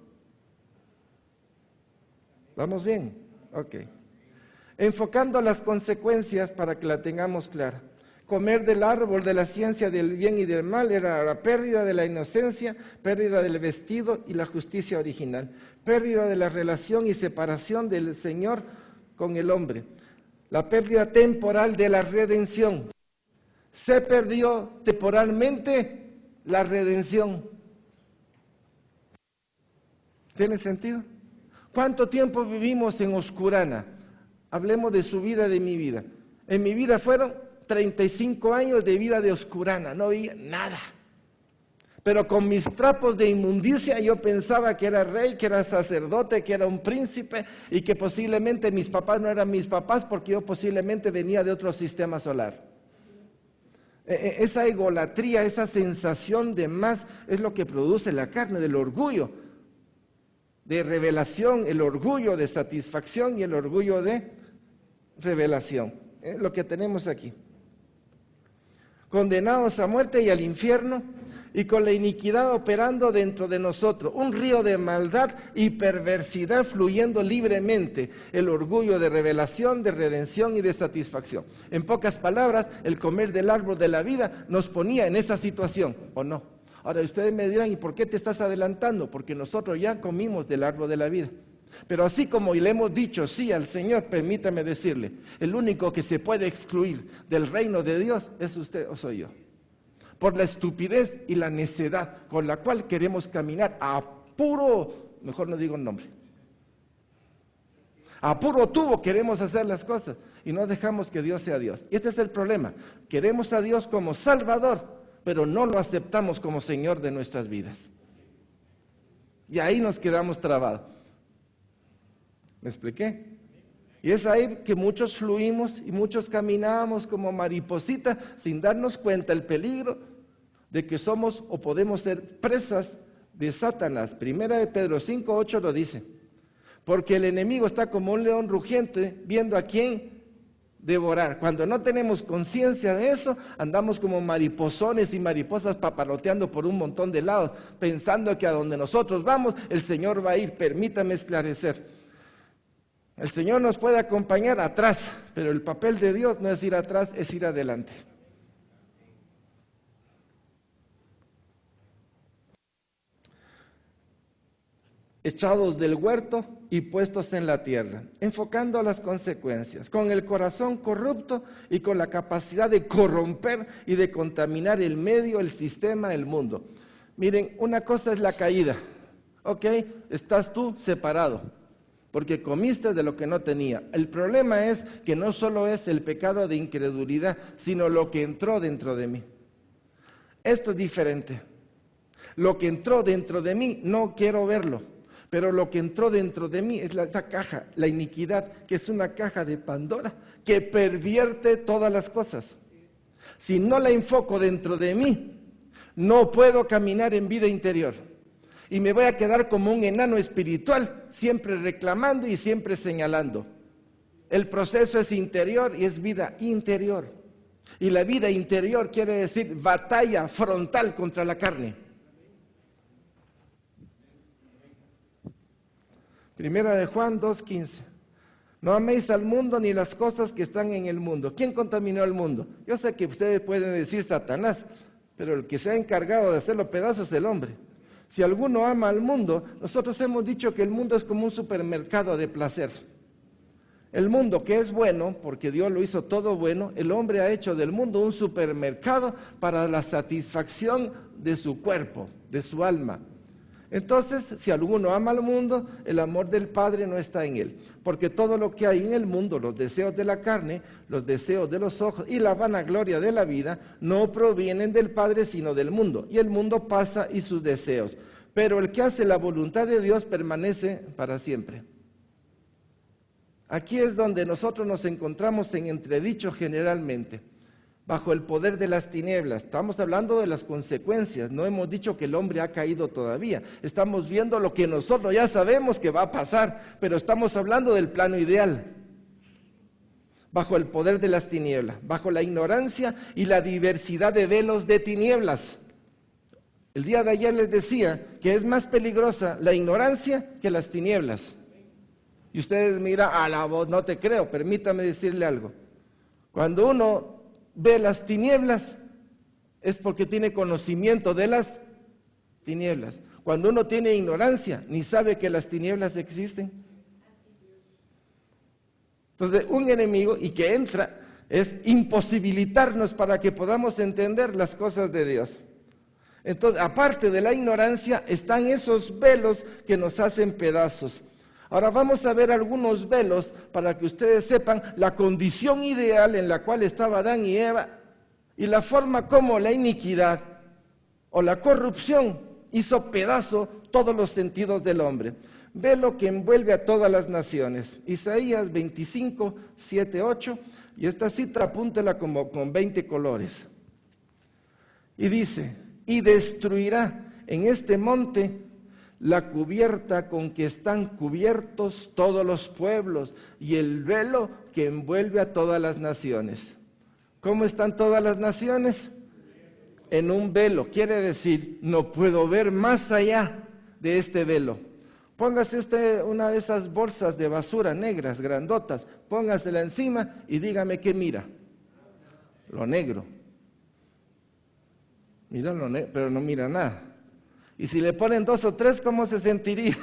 ¿vamos bien? Ok. Enfocando las consecuencias para que la tengamos clara. Comer del árbol de la ciencia del bien y del mal era la pérdida de la inocencia, pérdida del vestido y la justicia original, pérdida de la relación y separación del Señor con el hombre, la pérdida temporal de la redención. Se perdió temporalmente la redención. ¿Tiene sentido? ¿Cuánto tiempo vivimos en oscurana? Hablemos de su vida, de mi vida. En mi vida fueron 35 años de vida de oscurana, no veía nada. Pero con mis trapos de inmundicia yo pensaba que era rey, que era sacerdote, que era un príncipe y que posiblemente mis papás no eran mis papás porque yo posiblemente venía de otro sistema solar. Esa egolatría, esa sensación de más es lo que produce la carne, del orgullo, de revelación, el orgullo de satisfacción y el orgullo de revelación. Lo que tenemos aquí. Condenados a muerte y al infierno, y con la iniquidad operando dentro de nosotros, un río de maldad y perversidad fluyendo libremente, el orgullo de revelación, de redención y de satisfacción. En pocas palabras, el comer del árbol de la vida nos ponía en esa situación, ¿o no? Ahora ustedes me dirán, ¿y por qué te estás adelantando? Porque nosotros ya comimos del árbol de la vida. Pero así como le hemos dicho sí al Señor, permítame decirle, el único que se puede excluir del reino de Dios es usted o soy yo. Por la estupidez y la necedad con la cual queremos caminar a puro, mejor no digo el nombre, a puro tubo queremos hacer las cosas y no dejamos que Dios sea Dios. Y este es el problema, queremos a Dios como Salvador, pero no lo aceptamos como Señor de nuestras vidas. Y ahí nos quedamos trabados. ¿Me expliqué? Y es ahí que muchos fluimos y muchos caminamos como mariposita sin darnos cuenta el peligro de que somos o podemos ser presas de Satanás. Primera de Pedro 5:8 lo dice. Porque el enemigo está como un león rugiente viendo a quién devorar. Cuando no tenemos conciencia de eso, andamos como mariposones y mariposas papaloteando por un montón de lados, pensando que a donde nosotros vamos, el Señor va a ir. Permítame esclarecer. El Señor nos puede acompañar atrás, pero el papel de Dios no es ir atrás, es ir adelante. Echados del huerto y puestos en la tierra, enfocando las consecuencias, con el corazón corrupto y con la capacidad de corromper y de contaminar el medio, el sistema, el mundo. Miren, una cosa es la caída, ¿ok? Estás tú separado, porque comiste de lo que no tenía. El problema es que no solo es el pecado de incredulidad, sino lo que entró dentro de mí. Esto es diferente. Lo que entró dentro de mí, no quiero verlo. Pero lo que entró dentro de mí es esa caja, la iniquidad, que es una caja de Pandora, que pervierte todas las cosas. Si no la enfoco dentro de mí, no puedo caminar en vida interior. Y me voy a quedar como un enano espiritual, siempre reclamando y siempre señalando. El proceso es interior y es vida interior. Y la vida interior quiere decir batalla frontal contra la carne. Primera de Juan 2:15. No améis al mundo ni las cosas que están en el mundo. ¿Quién contaminó el mundo? Yo sé que ustedes pueden decir Satanás, pero el que se ha encargado de hacerlo pedazos es el hombre. Si alguno ama al mundo, nosotros hemos dicho que el mundo es como un supermercado de placer. El mundo que es bueno, porque Dios lo hizo todo bueno, el hombre ha hecho del mundo un supermercado para la satisfacción de su cuerpo, de su alma. Entonces, si alguno ama al mundo, el amor del Padre no está en él, porque todo lo que hay en el mundo, los deseos de la carne, los deseos de los ojos y la vanagloria de la vida, no provienen del Padre, sino del mundo, y el mundo pasa y sus deseos, pero el que hace la voluntad de Dios permanece para siempre. Aquí es donde nosotros nos encontramos en entredicho generalmente, bajo el poder de las tinieblas. Estamos hablando de las consecuencias, no hemos dicho que el hombre ha caído todavía, estamos viendo lo que nosotros ya sabemos que va a pasar, pero estamos hablando del plano ideal. Bajo el poder de las tinieblas, bajo la ignorancia y la diversidad de velos de tinieblas. El día de ayer les decía que es más peligrosa la ignorancia que las tinieblas. Y ustedes miran, a la voz, no te creo, permítame decirle algo. Cuando uno ve las tinieblas, es porque tiene conocimiento de las tinieblas. Cuando uno tiene ignorancia, ni sabe que las tinieblas existen. Entonces, un enemigo, y que entra, es imposibilitarnos para que podamos entender las cosas de Dios. Entonces, aparte de la ignorancia, están esos velos que nos hacen pedazos. Ahora vamos a ver algunos velos para que ustedes sepan la condición ideal en la cual estaba Adán y Eva y la forma como la iniquidad o la corrupción hizo pedazo todos los sentidos del hombre. Velo que envuelve a todas las naciones. Isaías 25, 7, 8, y esta cita apúntela como con 20 colores. Y dice, y destruirá en este monte la cubierta con que están cubiertos todos los pueblos y el velo que envuelve a todas las naciones. ¿Cómo están todas las naciones? En un velo, quiere decir, no puedo ver más allá de este velo. Póngase usted una de esas bolsas de basura negras, grandotas, póngasela encima y dígame qué mira. Lo negro. Míralo, pero no mira nada. Y si le ponen 2 o 3, ¿cómo se sentiría?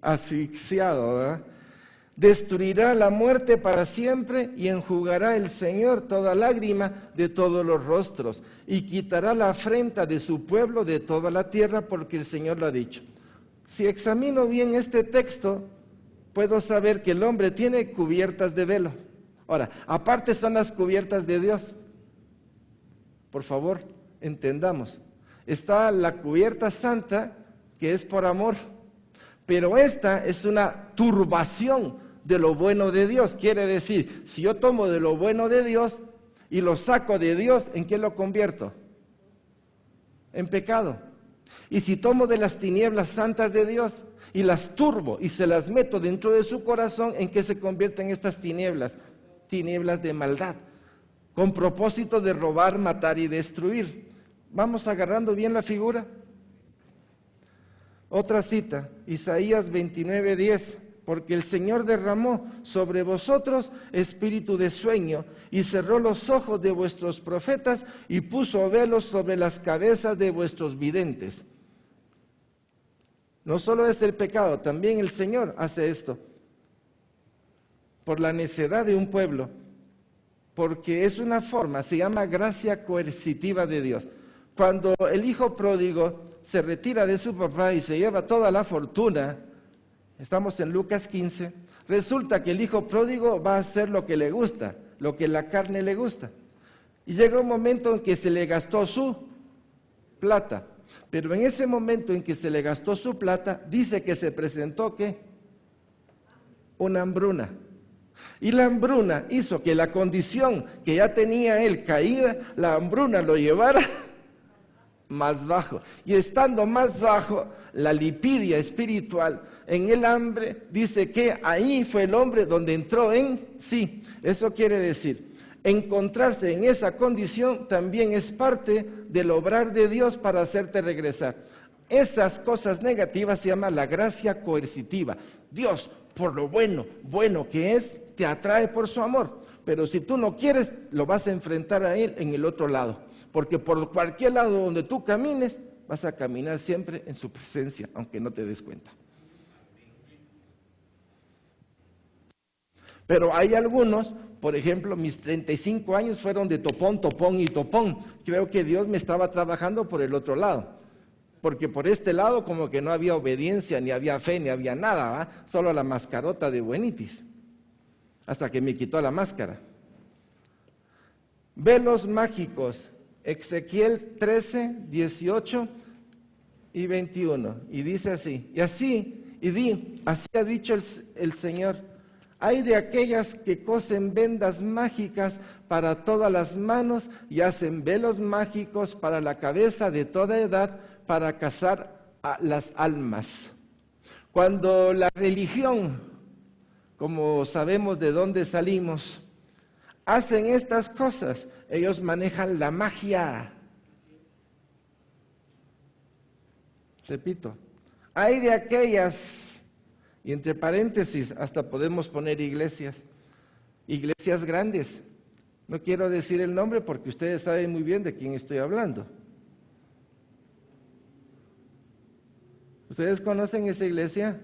Asfixiado, ¿verdad? Destruirá la muerte para siempre y enjugará el Señor toda lágrima de todos los rostros y quitará la afrenta de su pueblo de toda la tierra, porque el Señor lo ha dicho. Si examino bien este texto, puedo saber que el hombre tiene cubiertas de velo. Ahora, aparte son las cubiertas de Dios. Por favor, entendamos. Está la cubierta santa, que es por amor, pero esta es una turbación de lo bueno de Dios. Quiere decir, si yo tomo de lo bueno de Dios y lo saco de Dios, ¿en qué lo convierto? En pecado. Y si tomo de las tinieblas santas de Dios y las turbo y se las meto dentro de su corazón, ¿en qué se convierten estas tinieblas? Tinieblas de maldad, con propósito de robar, matar y destruir. ¿Vamos agarrando bien la figura? Otra cita, Isaías 29:10, porque el Señor derramó sobre vosotros espíritu de sueño y cerró los ojos de vuestros profetas y puso velos sobre las cabezas de vuestros videntes. No solo es el pecado, también el Señor hace esto por la necedad de un pueblo, porque es una forma, se llama gracia coercitiva de Dios. Cuando el hijo pródigo se retira de su papá y se lleva toda la fortuna, estamos en Lucas 15, resulta que el hijo pródigo va a hacer lo que le gusta, lo que la carne le gusta. Y llega un momento en que se le gastó su plata, pero en ese momento en que se le gastó su plata, dice que se presentó, ¿qué? Una hambruna. Y la hambruna hizo que la condición que ya tenía él caída, la hambruna lo llevara más bajo. Y estando más bajo, la lipidia espiritual, en el hambre, dice que ahí fue el hombre donde entró en sí. Eso quiere decir, encontrarse en esa condición también es parte del obrar de Dios para hacerte regresar. Esas cosas negativas se llama la gracia coercitiva. Dios, por lo bueno que es, te atrae por su amor. Pero si tú no quieres, lo vas a enfrentar a Él en el otro lado. Porque por cualquier lado donde tú camines, vas a caminar siempre en su presencia, aunque no te des cuenta. Pero hay algunos, por ejemplo, mis 35 años fueron de topón, topón y topón. Creo que Dios me estaba trabajando por el otro lado. Porque por este lado como que no había obediencia, ni había fe, ni había nada, ¿va? Solo la mascarota de buenitis. Hasta que me quitó la máscara. Velos mágicos. Ezequiel 13, 18 y 21. Y dice así, así ha dicho el Señor, hay de aquellas que cosen vendas mágicas para todas las manos y hacen velos mágicos para la cabeza de toda edad para cazar a las almas. Cuando la religión, como sabemos de dónde salimos, hacen estas cosas, ellos manejan la magia. Repito, hay de aquellas, y entre paréntesis hasta podemos poner iglesias grandes. No quiero decir el nombre porque ustedes saben muy bien de quién estoy hablando. ¿Ustedes conocen esa iglesia?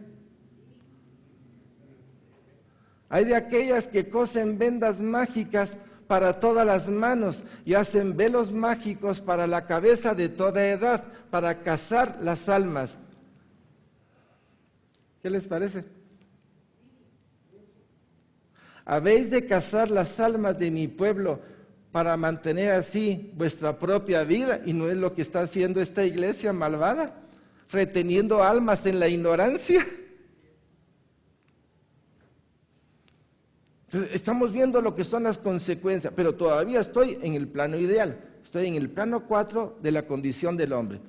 Hay de aquellas que cosen vendas mágicas para todas las manos y hacen velos mágicos para la cabeza de toda edad, para cazar las almas. ¿Qué les parece? Habéis de cazar las almas de mi pueblo para mantener así vuestra propia vida, y no es lo que está haciendo esta iglesia malvada, reteniendo almas en la ignorancia. Entonces, estamos viendo lo que son las consecuencias, pero todavía estoy en el plano ideal, estoy en el plano 4 de la condición del hombre.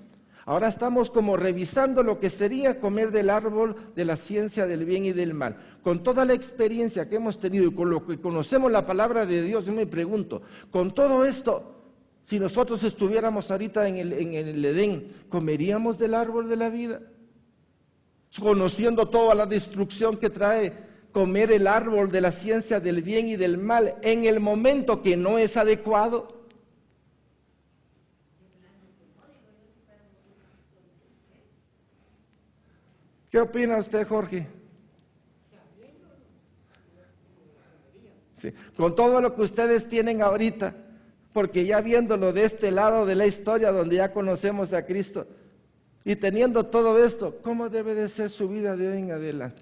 Ahora estamos como revisando lo que sería comer del árbol de la ciencia del bien y del mal. Con toda la experiencia que hemos tenido y con lo que conocemos la palabra de Dios, yo me pregunto, con todo esto, si nosotros estuviéramos ahorita en el Edén, ¿comeríamos del árbol de la vida? Conociendo toda la destrucción que trae comer el árbol de la ciencia del bien y del mal en el momento que no es adecuado. ¿Qué opina usted, Jorge? Sí. Con todo lo que ustedes tienen ahorita, porque ya viéndolo de este lado de la historia donde ya conocemos a Cristo y teniendo todo esto, ¿cómo debe de ser su vida de hoy en adelante?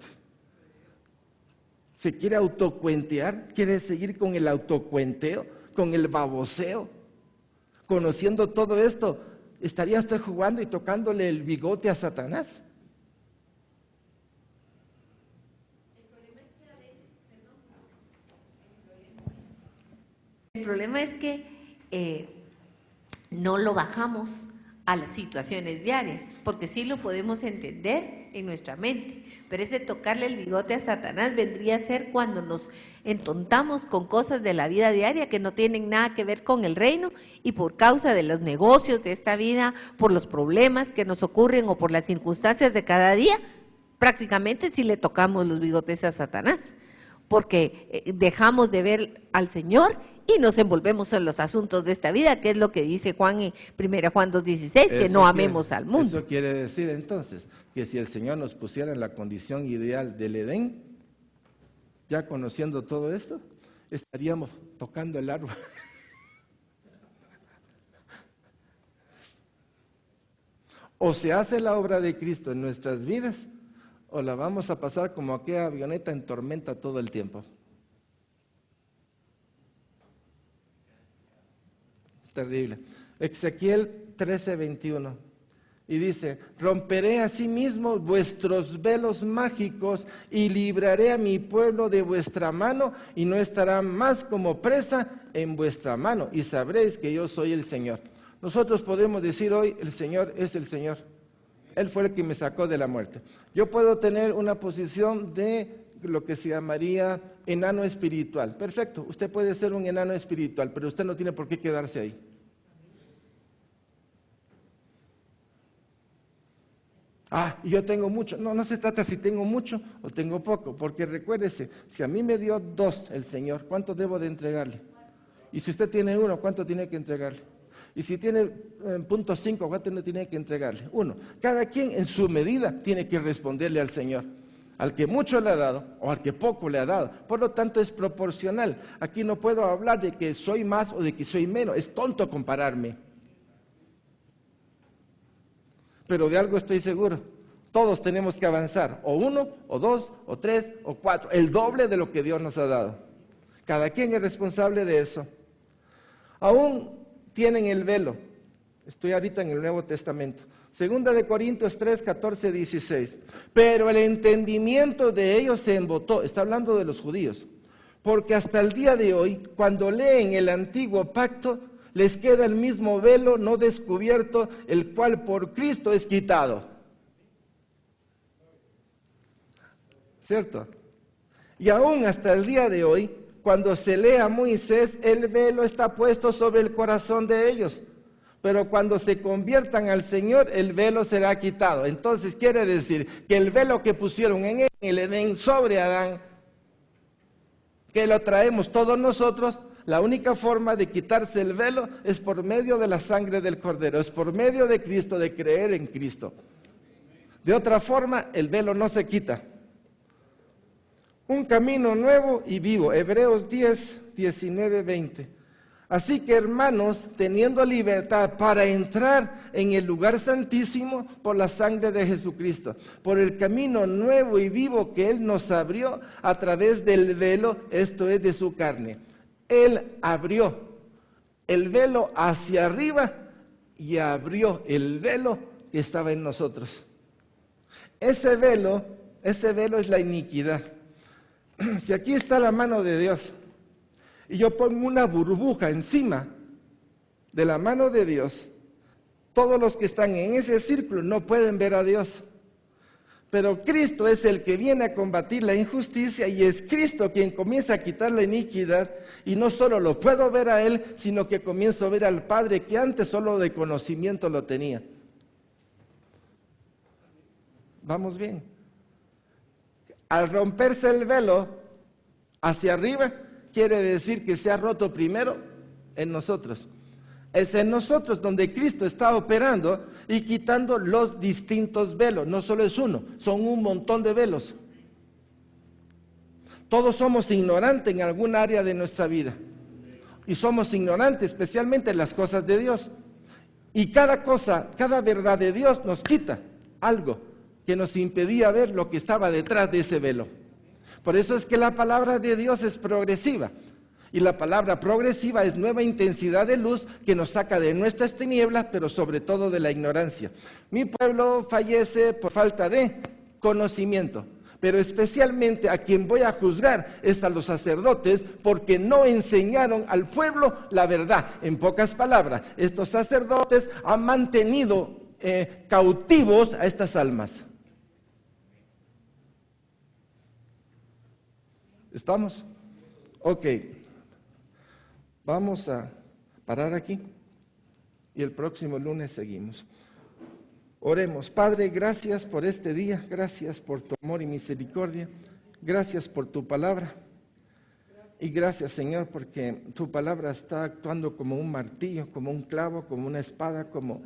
¿Se quiere autocuentear? ¿Quiere seguir con el autocuenteo? ¿Con el baboseo? Conociendo todo esto, ¿estaría usted jugando y tocándole el bigote a Satanás? El problema es que no lo bajamos a las situaciones diarias, porque sí lo podemos entender en nuestra mente, pero ese tocarle el bigote a Satanás vendría a ser cuando nos entontamos con cosas de la vida diaria que no tienen nada que ver con el reino, y por causa de los negocios de esta vida, por los problemas que nos ocurren o por las circunstancias de cada día, prácticamente sí le tocamos los bigotes a Satanás, porque dejamos de ver al Señor y nos envolvemos en los asuntos de esta vida, que es lo que dice Juan en 1 Juan 2:16, que no amemos al mundo. Eso quiere decir entonces que si el Señor nos pusiera en la condición ideal del Edén, ya conociendo todo esto, estaríamos tocando el árbol. O se hace la obra de Cristo en nuestras vidas, o la vamos a pasar como aquella avioneta en tormenta todo el tiempo. Terrible. Ezequiel 13:21 y dice: romperé asimismo vuestros velos mágicos y libraré a mi pueblo de vuestra mano y no estará más como presa en vuestra mano y sabréis que yo soy el Señor. Nosotros podemos decir hoy: el Señor es el Señor. Él fue el que me sacó de la muerte. Yo puedo tener una posición de lo que se llamaría enano espiritual. Perfecto, usted puede ser un enano espiritual, pero usted no tiene por qué quedarse ahí. Yo tengo mucho. No, no se trata si tengo mucho o tengo poco, porque recuérdese, si a mí me dio 2 el Señor, ¿cuánto debo de entregarle? Y si usted tiene 1, ¿cuánto tiene que entregarle? Y si tiene 0.5, ¿cuánto tiene que entregarle? 1. Cada quien en su medida tiene que responderle al Señor. Al que mucho le ha dado o al que poco le ha dado. Por lo tanto es proporcional. Aquí no puedo hablar de que soy más o de que soy menos. Es tonto compararme. Pero de algo estoy seguro. Todos tenemos que avanzar. O 1, o 2, o 3, o 4. El doble de lo que Dios nos ha dado. Cada quien es responsable de eso. Aún tienen el velo. Estoy ahorita en el Nuevo Testamento. Segunda de Corintios 3, 14, 16. Pero el entendimiento de ellos se embotó. Está hablando de los judíos. Porque hasta el día de hoy, cuando leen el antiguo pacto, les queda el mismo velo no descubierto, el cual por Cristo es quitado. ¿Cierto? Y aún hasta el día de hoy, cuando se lee a Moisés, el velo está puesto sobre el corazón de ellos. Pero cuando se conviertan al Señor, el velo será quitado. Entonces quiere decir que el velo que pusieron en el Edén sobre Adán, que lo traemos todos nosotros, la única forma de quitarse el velo es por medio de la sangre del Cordero, es por medio de Cristo, de creer en Cristo. De otra forma, el velo no se quita. Un camino nuevo y vivo, Hebreos 10, 19, 20. Así que, hermanos, teniendo libertad para entrar en el lugar santísimo por la sangre de Jesucristo, por el camino nuevo y vivo que Él nos abrió a través del velo, esto es de su carne. Él abrió el velo hacia arriba y abrió el velo que estaba en nosotros. Ese velo es la iniquidad. Si aquí está la mano de Dios, y yo pongo una burbuja encima de la mano de Dios, todos los que están en ese círculo no pueden ver a Dios. Pero Cristo es el que viene a combatir la injusticia y es Cristo quien comienza a quitar la iniquidad y no solo lo puedo ver a Él, sino que comienzo a ver al Padre que antes solo de conocimiento lo tenía. ¿Vamos bien? Al romperse el velo hacia arriba, quiere decir que se ha roto primero en nosotros. Es en nosotros donde Cristo está operando y quitando los distintos velos. No solo es uno, son un montón de velos. Todos somos ignorantes en algún área de nuestra vida. Y somos ignorantes especialmente en las cosas de Dios. Y cada cosa, cada verdad de Dios nos quita algo que nos impedía ver lo que estaba detrás de ese velo. Por eso es que la palabra de Dios es progresiva. Y la palabra progresiva es nueva intensidad de luz que nos saca de nuestras tinieblas, pero sobre todo de la ignorancia. Mi pueblo fallece por falta de conocimiento, pero especialmente a quien voy a juzgar es a los sacerdotes, porque no enseñaron al pueblo la verdad. En pocas palabras, estos sacerdotes han mantenido cautivos a estas almas. ¿Estamos? Ok. Vamos a parar aquí y el próximo lunes seguimos. Oremos. Padre, gracias por este día, gracias por tu amor y misericordia, gracias por tu palabra y gracias, Señor, porque tu palabra está actuando como un martillo, como un clavo, como una espada, como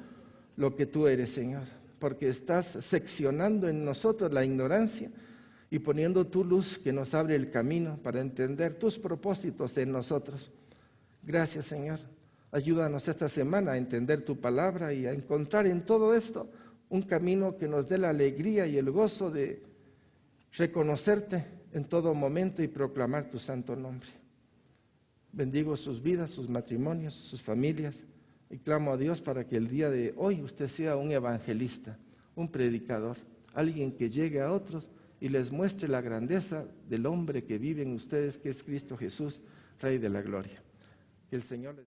lo que tú eres, Señor, porque estás seccionando en nosotros la ignorancia y poniendo tu luz que nos abre el camino para entender tus propósitos en nosotros. Gracias, Señor. Ayúdanos esta semana a entender tu palabra y a encontrar en todo esto un camino que nos dé la alegría y el gozo de reconocerte en todo momento y proclamar tu santo nombre. Bendigo sus vidas, sus matrimonios, sus familias y clamo a Dios para que el día de hoy usted sea un evangelista, un predicador, alguien que llegue a otros y les muestre la grandeza del hombre que vive en ustedes, que es Cristo Jesús, Rey de la Gloria. Que el Señor les